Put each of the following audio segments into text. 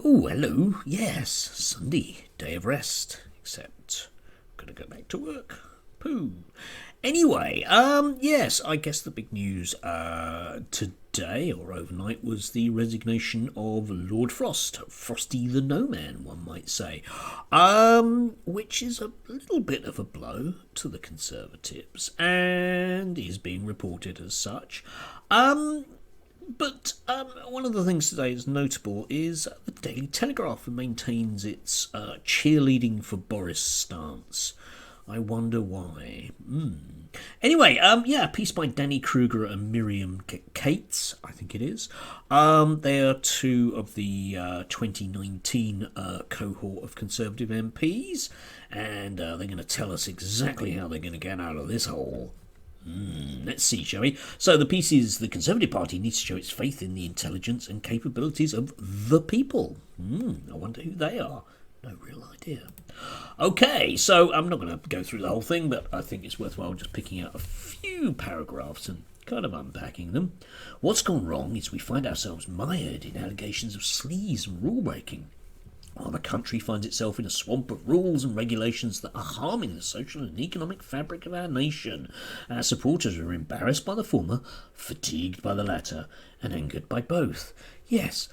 Oh, hello. Yes, Sunday, day of rest. Except, I'm gonna go back to work. Pooh. Anyway, yes, I guess the big news today or overnight was the resignation of Lord Frost, Frosty the No Man, one might say, which is a little bit of a blow to the Conservatives and is being reported as such. But one of the things today that's notable is the Daily Telegraph maintains its cheerleading for Boris stance. I wonder why. Anyway, yeah, a piece by Danny Kruger and Miriam Cates, I think it is. They are two of the 2019 cohort of Conservative MPs, and they're going to tell us exactly how they're going to get out of this hole. Let's see, shall we? So the piece is the Conservative Party needs to show its faith in the intelligence and capabilities of the people. I wonder who they are. No real idea. Okay, so I'm not going to go through the whole thing, but I think it's worthwhile just picking out a few paragraphs and kind of unpacking them. What's gone wrong is we find ourselves mired in allegations of sleaze and rule breaking, while the country finds itself in a swamp of rules and regulations that are harming the social and economic fabric of our nation. Our supporters are embarrassed by the former, fatigued by the latter, and angered by both. Yes,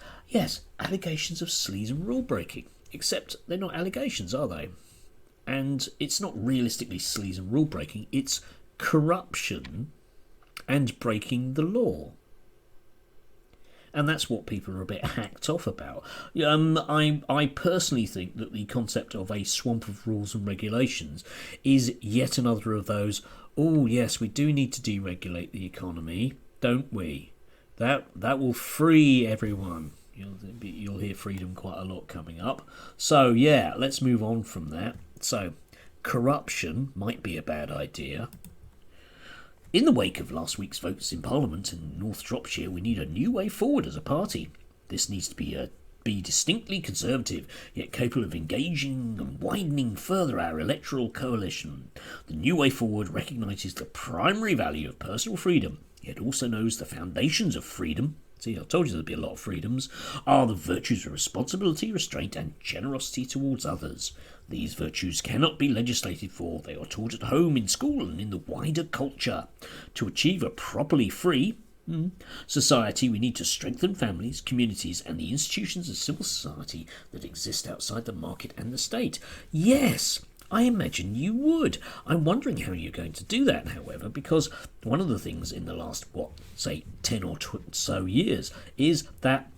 allegations of sleaze and rule breaking. Except they're not allegations, are they? And it's not realistically sleaze and rule breaking, it's corruption and breaking the law. And that's what people are a bit hacked off about. I personally think that the concept of a swamp of rules and regulations is yet another of those, oh yes, we do need to deregulate the economy, don't we? That will free everyone. You'll hear freedom quite a lot coming up. So yeah, let's move on from that. So corruption might be a bad idea. In the wake of last week's votes in Parliament in North Shropshire, we need a new way forward as a party. This needs to be distinctly Conservative, yet capable of engaging and widening further our electoral coalition. The new way forward recognises the primary value of personal freedom, yet also knows the foundations of freedom. See, I told you there'd be a lot of freedoms, are the virtues of responsibility, restraint and generosity towards others. These virtues cannot be legislated for. They are taught at home, in school and in the wider culture. To achieve a properly free society, we need to strengthen families, communities and the institutions of civil society that exist outside the market and the state. Yes, I imagine you would. I'm wondering how you're going to do that, however, because one of the things in the last, 10 or so years is that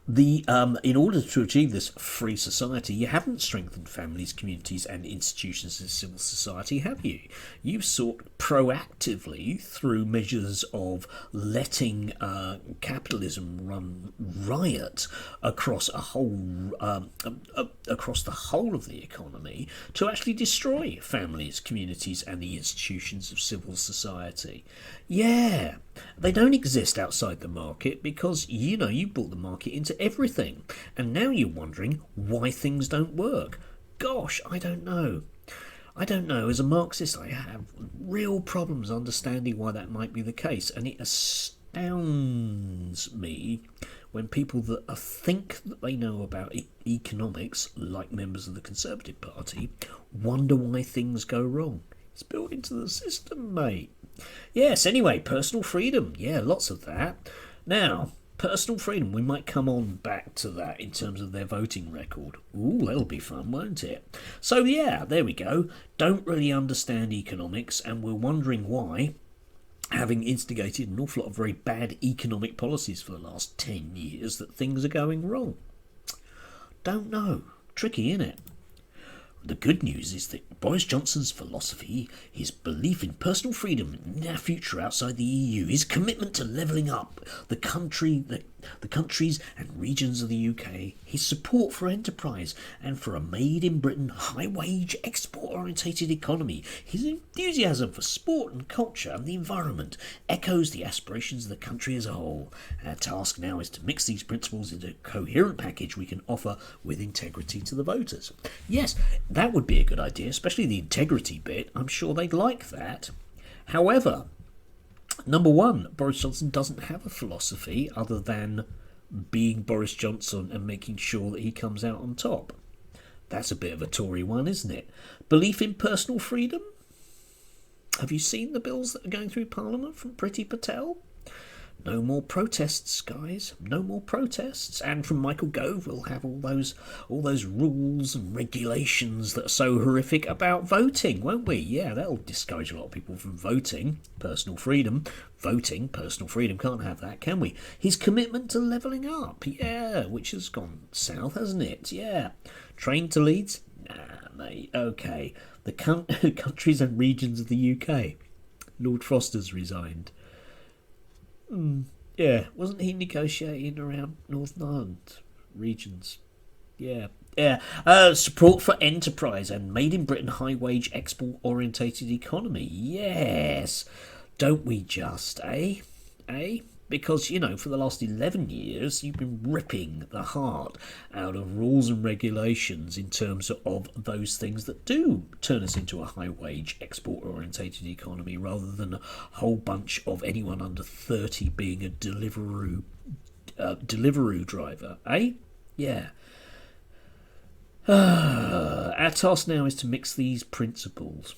in order to achieve this free society, you haven't strengthened families, communities and institutions of civil society, have you? You've sought proactively through measures of letting capitalism run riot across a whole across the whole of the economy to actually destroy families, communities and the institutions of civil society. Yeah, they don't exist outside the market because, you brought the market into everything. And now you're wondering why things don't work. Gosh, I don't know. As a Marxist, I have real problems understanding why that might be the case. And it astounds me when people that think that they know about economics, like members of the Conservative Party, wonder why things go wrong. It's built into the system, mate. Yes, anyway, personal freedom. Yeah, lots of that. Now, personal freedom, we might come on back to that in terms of their voting record. Ooh, that'll be fun, won't it? So yeah, there we go. Don't really understand economics and we're wondering why, having instigated an awful lot of very bad economic policies for the last 10 years, that things are going wrong. Don't know. Tricky, innit? The good news is that Boris Johnson's philosophy, his belief in personal freedom and our future outside the EU, his commitment to levelling up the countries and regions of the UK, his support for enterprise and for a made-in-Britain, high-wage, export-orientated economy, his enthusiasm for sport and culture and the environment echoes the aspirations of the country as a whole. Our task now is to mix these principles into a coherent package we can offer with integrity to the voters. Yes, that would be a good idea, especially the integrity bit. I'm sure they'd like that. However, number one, Boris Johnson doesn't have a philosophy other than being Boris Johnson and making sure that he comes out on top. That's a bit of a Tory one, isn't it? Belief in personal freedom? Have you seen the bills that are going through Parliament from Priti Patel? No more protests, guys. No more protests. And from Michael Gove, we'll have all those rules and regulations that are so horrific about voting, won't we? Yeah, that'll discourage a lot of people from voting. Personal freedom. Voting, personal freedom. Can't have that, can we? His commitment to levelling up. Yeah, which has gone south, hasn't it? Yeah. Train to Leeds? Nah, mate. Okay. The countries and regions of the UK. Lord Foster's resigned. Yeah, wasn't he negotiating around Northern Ireland regions? Yeah. Support for enterprise and made in Britain high wage export orientated economy. Yes. Don't we just, eh? Because, for the last 11 years, you've been ripping the heart out of rules and regulations in terms of those things that do turn us into a high-wage, export-orientated economy rather than a whole bunch of anyone under 30 being a Deliveroo driver, eh? Yeah. Our task now is to mix these principles.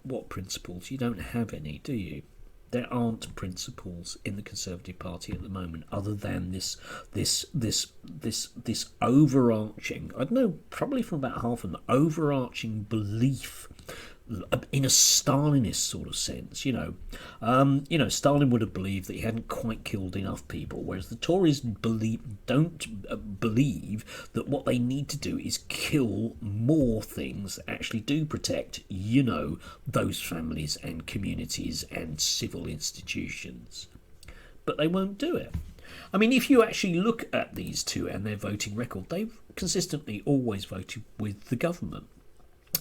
What principles? You don't have any, do you? There aren't principles in the Conservative Party at the moment, other than this overarching, I don't know, probably from about half of them, overarching belief in a Stalinist sort of sense. Stalin would have believed that he hadn't quite killed enough people, whereas the Tories don't believe that what they need to do is kill more things that actually do protect, those families and communities and civil institutions. But they won't do it. I mean, if you actually look at these two and their voting record, they've consistently always voted with the government.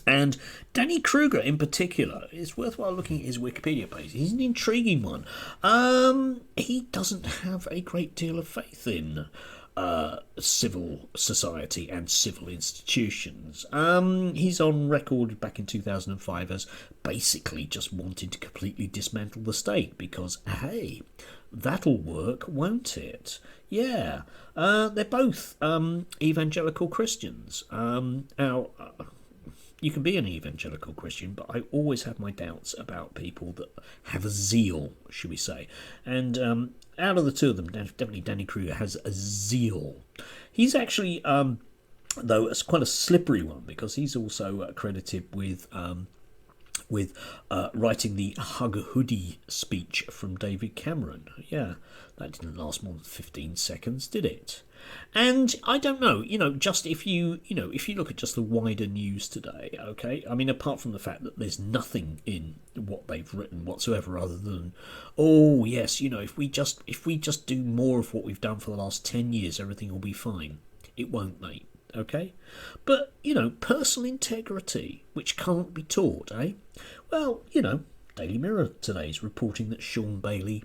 And Danny Kruger in particular, it's worthwhile looking at his Wikipedia page. He's an intriguing one. He doesn't have a great deal of faith in civil society and civil institutions. He's on record back in 2005 as basically just wanting to completely dismantle the state because, hey, that'll work, won't it? Yeah. They're both evangelical Christians. You can be an evangelical Christian, but I always have my doubts about people that have a zeal, should we say. And out of the two of them, definitely Danny Kruger has a zeal. He's actually, though, it's quite a slippery one because he's also credited with writing the Hug a Hoodie speech from David Cameron. Yeah, that didn't last more than 15 seconds, did it? And I don't know, just if you look at just the wider news today, okay? I mean, apart from the fact that there's nothing in what they've written whatsoever other than, oh, yes, if we just do more of what we've done for the last 10 years, everything will be fine. It won't, mate, okay? But, personal integrity, which can't be taught, eh? Well, Daily Mirror today is reporting that Sean Bailey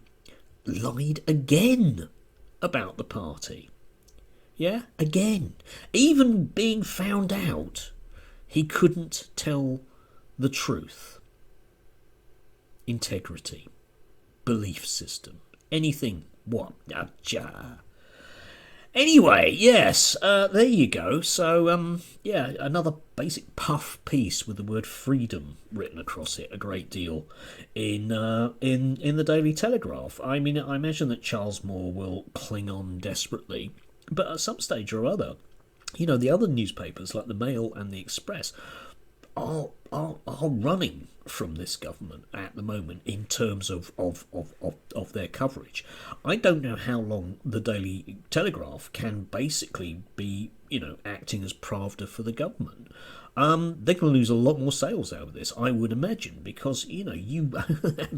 lied again about the party. Yeah, again. Even being found out, he couldn't tell the truth. Integrity. Belief system. Anything. What? Anyway, yes, there you go. So, another basic puff piece with the word freedom written across it a great deal in the Daily Telegraph. I mean, I imagine that Charles Moore will cling on desperately. But at some stage or other, the other newspapers like the Mail and the Express are running from this government at the moment in terms of their coverage. I don't know how long the Daily Telegraph can basically be, acting as Pravda for the government. They're going to lose a lot more sales over this, I would imagine, because, you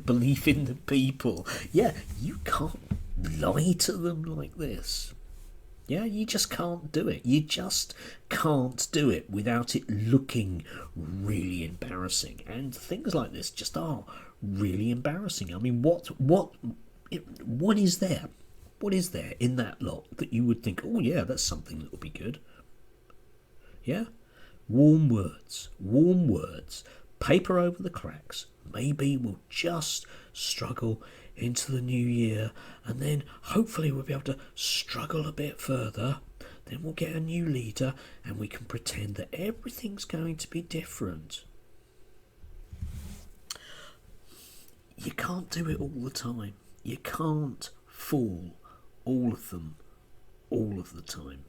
believe in the people. Yeah, you can't lie to them like this. Yeah, you just can't do it. You just can't do it without it looking really embarrassing. And things like this just are really embarrassing. I mean, what is there? What is there in that lot that you would think, oh yeah, that's something that would be good? Yeah? Warm words, paper over the cracks. Maybe we'll just struggle into the new year, and then hopefully we'll be able to struggle a bit further. Then we'll get a new leader and we can pretend that everything's going to be different. You can't do it all the time. You can't fool all of them all of the time.